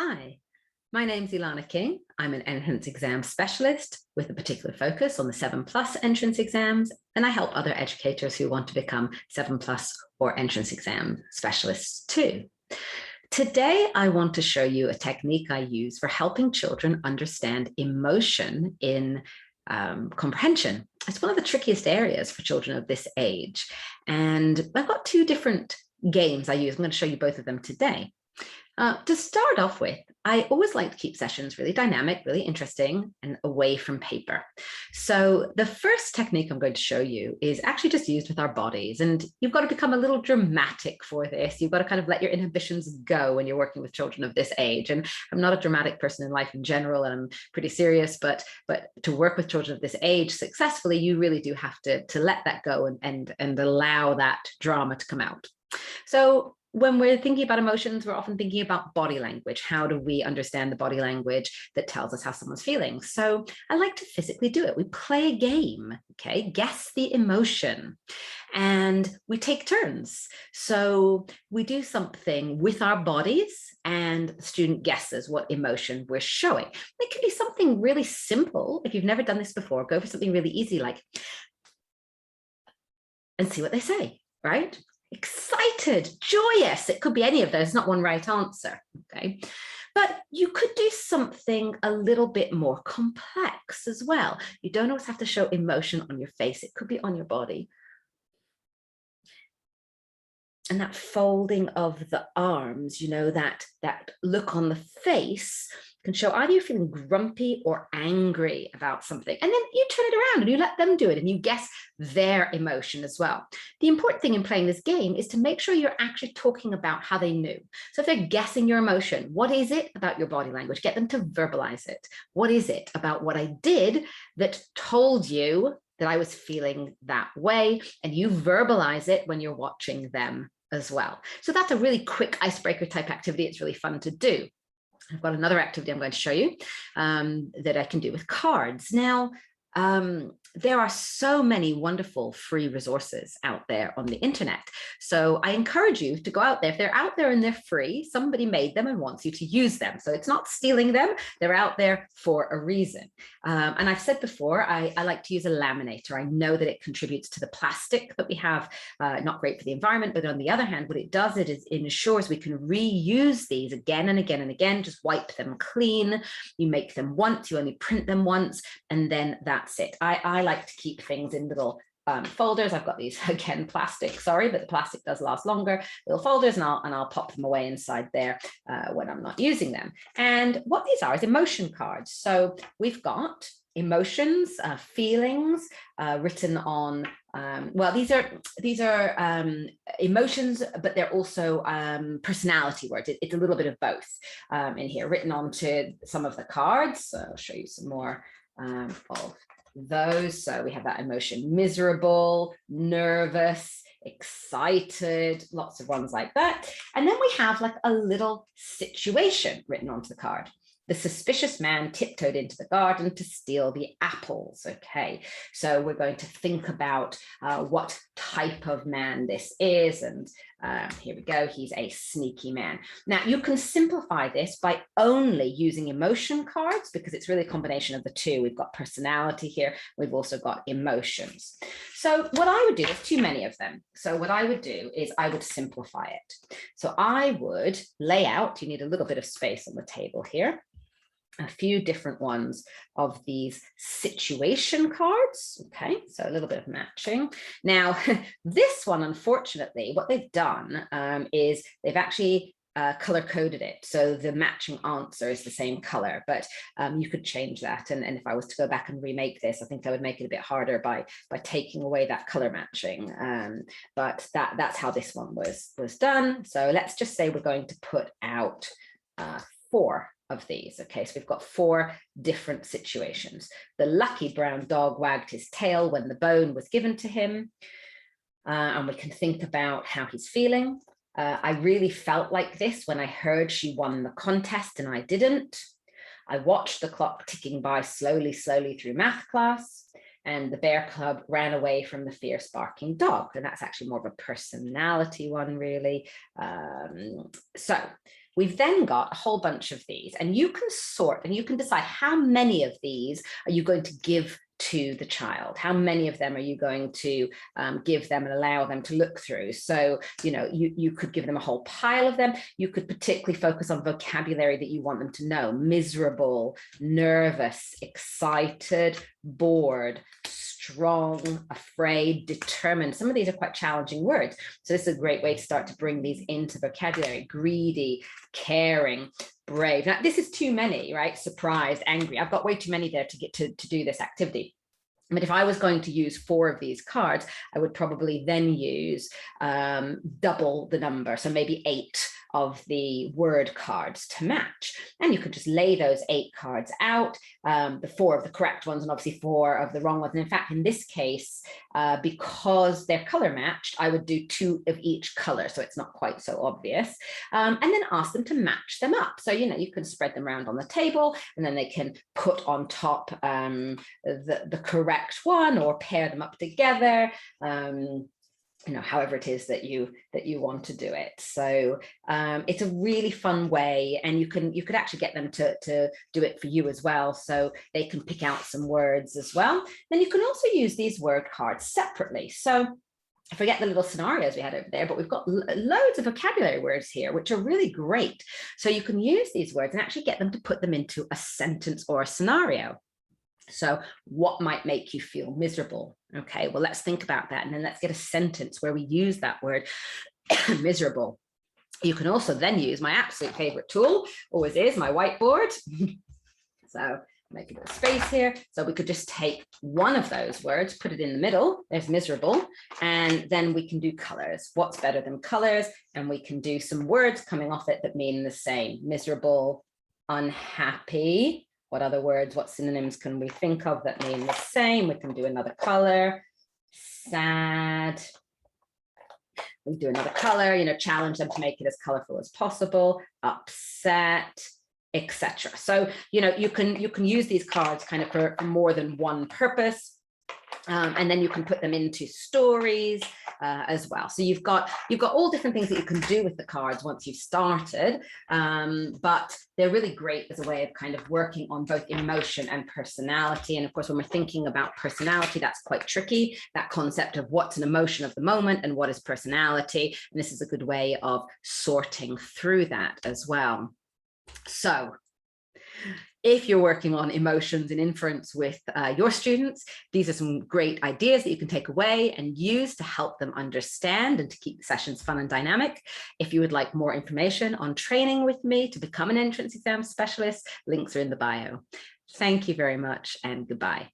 Hi, my name's Ilana King. I'm an entrance exam specialist with a particular focus on the 7+ entrance exams, and I help other educators who want to become 7+ or entrance exam specialists too. Today, I want to show you a technique I use for helping children understand emotion in comprehension. It's one of the trickiest areas for children of this age. And I've got two different games I use. I'm going to show you both of them today. To start off with, I always like to keep sessions really dynamic, really interesting, and away from paper. So the first technique I'm going to show you is actually just used with our bodies. And you've got to become a little dramatic for this. You've got to kind of let your inhibitions go when you're working with children of this age. And I'm not a dramatic person in life in general, and I'm pretty serious, but to work with children of this age successfully, you really do have to let that go and allow that drama to come out. So when we're thinking about emotions, we're often thinking about body language. How do we understand the body language that tells us how someone's feeling? So I like to physically do it. We play a game, okay? Guess the emotion. And we take turns. So we do something with our bodies and the student guesses what emotion we're showing. It can be something really simple. If you've never done this before, go for something really easy like, and see what they say, right? Excited, joyous. It could be any of those, not one right answer, okay? But you could do something a little bit more complex as well. You don't always have to show emotion on your face. It could be on your body. And that folding of the arms, you know, that look on the face can show either you're feeling grumpy or angry about something. And then you turn it around and you let them do it and you guess their emotion as well. The important thing in playing this game is to make sure you're actually talking about how they knew. So if they're guessing your emotion, what is it about your body language? Get them to verbalize it. What is it about what I did that told you that I was feeling that way? And you verbalize it when you're watching them as well. So that's a really quick icebreaker type activity. It's really fun to do. I've got another activity I'm going to show you that I can do with cards. Now, there are so many wonderful free resources out there on the internet. So I encourage you to go out there. If they're out there and they're free, somebody made them and wants you to use them. So it's not stealing them. They're out there for a reason. And I've said before, I like to use a laminator. I know that it contributes to the plastic that we have, not great for the environment, but on the other hand, what it does is it ensures we can reuse these again and again and again, just wipe them clean. You make them once, you only print them once, and then that's it. I like to keep things in little folders. I've got these, again, plastic, sorry, but the plastic does last longer, little folders, and I'll pop them away inside there when I'm not using them. And what these are is emotion cards. So we've got emotions, feelings written on, well, these are emotions, but they're also personality words. It's a little bit of both in here, written onto some of the cards. So I'll show you some more of those. So we have that emotion: miserable, nervous, excited, lots of ones like that. And then we have like a little situation written onto the card. The suspicious man tiptoed into the garden to steal the apples. Okay, so we're going to think about what type of man this is. And here we go, he's a sneaky man. Now, you can simplify this by only using emotion cards because it's really a combination of the two. We've got personality here. We've also got emotions. So what I would do, there's too many of them. So what I would do is I would simplify it. So I would lay out, you need a little bit of space on the table here, a few different ones of these situation cards. Okay, so a little bit of matching. Now, this one, unfortunately, what they've done is they've actually color coded it. So the matching answer is the same color, but you could change that. And if I was to go back and remake this, I think I would make it a bit harder by taking away that color matching. But that's how this one was done. So let's just say we're going to put out 4 of these. Okay, so we've got 4 different situations. The lucky brown dog wagged his tail when the bone was given to him. And we can think about how he's feeling. I really felt like this when I heard she won the contest and I didn't. I watched the clock ticking by slowly through math class. And the bear cub ran away from the fierce barking dog. And that's actually more of a personality one, really. So We've then got a whole bunch of these, and you can sort and you can decide how many of these are you going to give to the child. How many of them are you going to give them and allow them to look through? So, you know, you could give them a whole pile of them. You could particularly focus on vocabulary that you want them to know: miserable, nervous, excited, bored, strong, afraid, determined. Some of these are quite challenging words. So this is a great way to start to bring these into vocabulary: greedy, caring, brave. Now, this is too many, right? Surprised, angry. I've got way too many there to get to do this activity. But if I was going to use 4 of these cards, I would probably then use double the number. So maybe 8 of the word cards to match. And you could just lay those 8 cards out, the 4 of the correct ones and obviously 4 of the wrong ones. And in fact, in this case, because they're color matched, I would do 2 of each color, so it's not quite so obvious. And then ask them to match them up. So, you know, you can spread them around on the table, and then they can put on top the correct one, or pair them up together. You know, however it is that you want to do it. So it's a really fun way, and you could actually get them to do it for you as well, so they can pick out some words as well. Then you can also use these word cards separately. So forget the little scenarios we had over there, but we've got loads of vocabulary words here, which are really great. So you can use these words and actually get them to put them into a sentence or a scenario. So what might make you feel miserable? Okay, well, let's think about that. And then let's get a sentence where we use that word miserable. You can also then use my absolute favorite tool, always is, my whiteboard. So make a bit of space here. So we could just take one of those words, put it in the middle, there's miserable, and then we can do colors. What's better than colors? And we can do some words coming off it that mean the same: miserable, unhappy. What other words, what synonyms can we think of that mean the same? We can do another color. Sad. We do another color, you know, challenge them to make it as colorful as possible. Upset, etc. So, you know, you can use these cards kind of for more than one purpose. And then you can put them into stories as well. So you've got all different things that you can do with the cards once you've started, but they're really great as a way of kind of working on both emotion and personality. And of course, when we're thinking about personality, that's quite tricky, that concept of what's an emotion of the moment and what is personality. And this is a good way of sorting through that as well. So if you're working on emotions and inference with your students, these are some great ideas that you can take away and use to help them understand and to keep the sessions fun and dynamic. If you would like more information on training with me to become an entrance exam specialist, links are in the bio. Thank you very much, and goodbye.